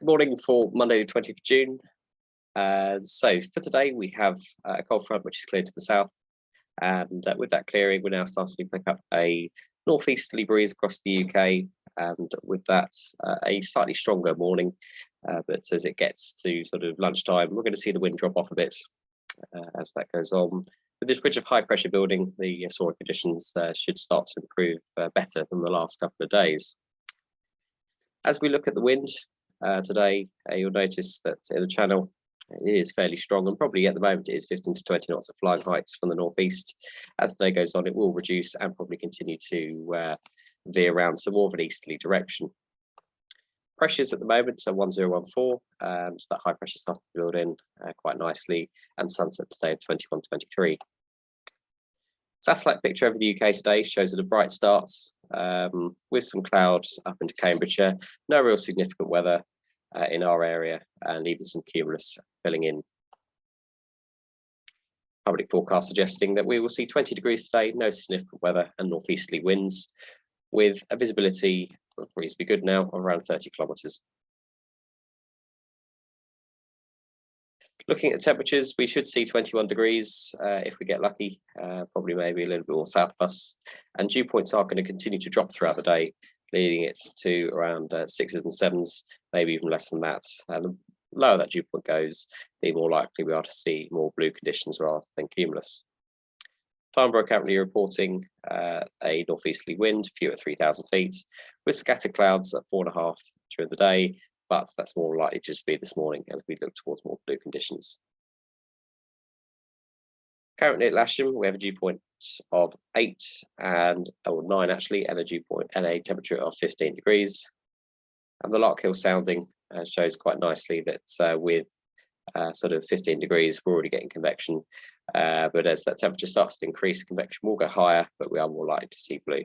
Good morning for Monday, the 20th of June. So for today, we have a cold front which is clear to the south. And with that clearing, we're now starting to pick up a northeasterly breeze across the UK. And with that, a slightly stronger morning. But as it gets to sort of lunchtime, we're going to see the wind drop off a bit as that goes on. With this ridge of high pressure building, the soaring conditions should start to improve better than the last couple of days. As we look at the wind today, you'll notice that in the channel it is fairly strong, and probably at the moment it is 15 to 20 knots at flying heights from the northeast. As the day goes on, it will reduce and probably continue to veer around to more of an easterly direction. Pressures at the moment are 1014, so that high pressure started to build in quite nicely, and sunset today at 2123. Satellite picture over the UK today shows it a bright start with some clouds up into Cambridgeshire. No real significant weather in our area, and even some cumulus filling in. Public forecast suggesting that we will see 20 degrees today, no significant weather and northeasterly winds, with a visibility of reasonably good now of around 30 kilometres. Looking at the temperatures, we should see 21 degrees if we get lucky, probably maybe a little bit more south of us. And dew points are going to continue to drop throughout the day, leading it to around 6s and 7s, maybe even less than that. And the lower that dew point goes, the more likely we are to see more blue conditions rather than cumulus. Farnborough currently reporting a northeasterly wind, few at 3,000 feet, with scattered clouds at 4.5 during the day, but that's more likely to just be this morning as we look towards more blue conditions. Currently at Lasham, we have a dew point of 8 or 9 actually, and a dew point and a temperature of 15 degrees. And the Lark Hill sounding shows quite nicely that with sort of 15 degrees, we're already getting convection. But as that temperature starts to increase, convection will go higher, but we are more likely to see blue.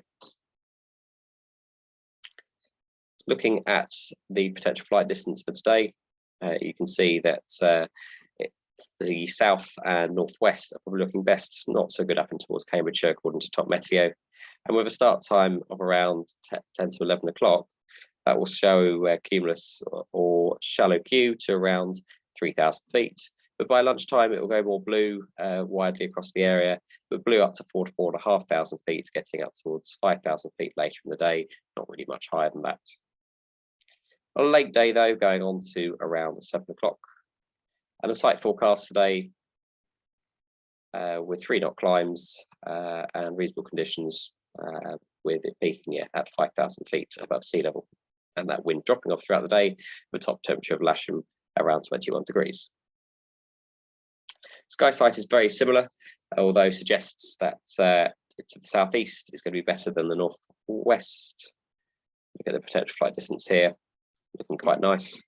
Looking at the potential flight distance for today, you can see that the south and northwest are probably looking best, not so good up and towards Cambridgeshire according to Top Meteo. And with a start time of around 10 to 11 o'clock, that will show cumulus or shallow Q to around 3,000 feet. But by lunchtime, it will go more blue widely across the area, but blue up to 4,000 to 4,500 feet, getting up towards 5,000 feet later in the day, not really much higher than that. On a late day, though, going on to around 7 o'clock. And a site forecast today with 3-knot climbs and reasonable conditions, with it peaking at 5,000 feet above sea level. And that wind dropping off throughout the day, with top temperature of Lasham around 21 degrees. Sky sight is very similar, although suggests that to the southeast is going to be better than the northwest. Look at the potential flight distance here, looking quite nice.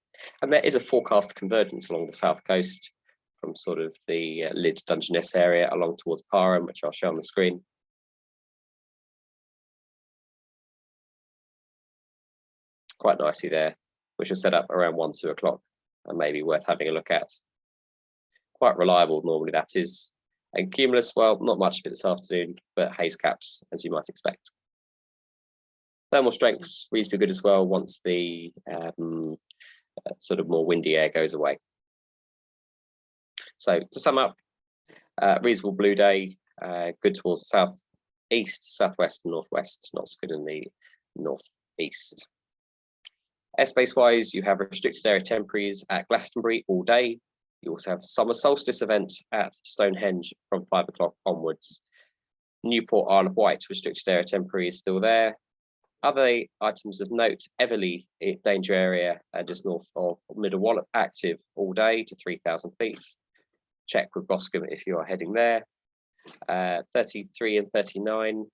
And there is a forecast convergence along the south coast from sort of the Lyd Dungeness area along towards Parham, which I'll show on the screen. Quite nicely there, which will set up around 1, 2 o'clock and maybe worth having a look at. Quite reliable normally, that is. And cumulus, well, not much of it this afternoon, but haze caps, as you might expect. Thermal strength's reasonably good as well once the sort of more windy air goes away. So to sum up, reasonable blue day, good towards the southeast, southwest and northwest, not so good in the northeast. Airspace wise, you have restricted area temporaries at Glastonbury all day. You also have a summer solstice event at Stonehenge from 5 o'clock onwards. Newport Isle of Wight restricted area temporary is still there. Other items of note, Everley danger area just north of Middle Wallop active all day to 3,000 feet. Check with Boscombe if you are heading there. 33 and 39.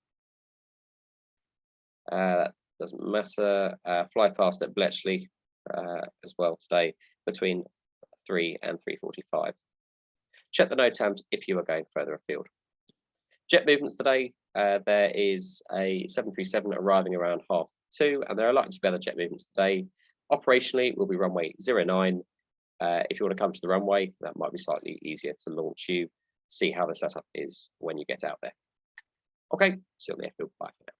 That doesn't matter. Fly past at Bletchley as well today between 3 and 3:45. Check the NOTAMs if you are going further afield. Jet movements today, there is a 737 arriving around 2:30, and there are likely to be other jet movements today. Operationally, will be runway 09. If you want to come to the runway, that might be slightly easier to launch you. See how the setup is when you get out there. Okay, see you on the airfield. Bye for now.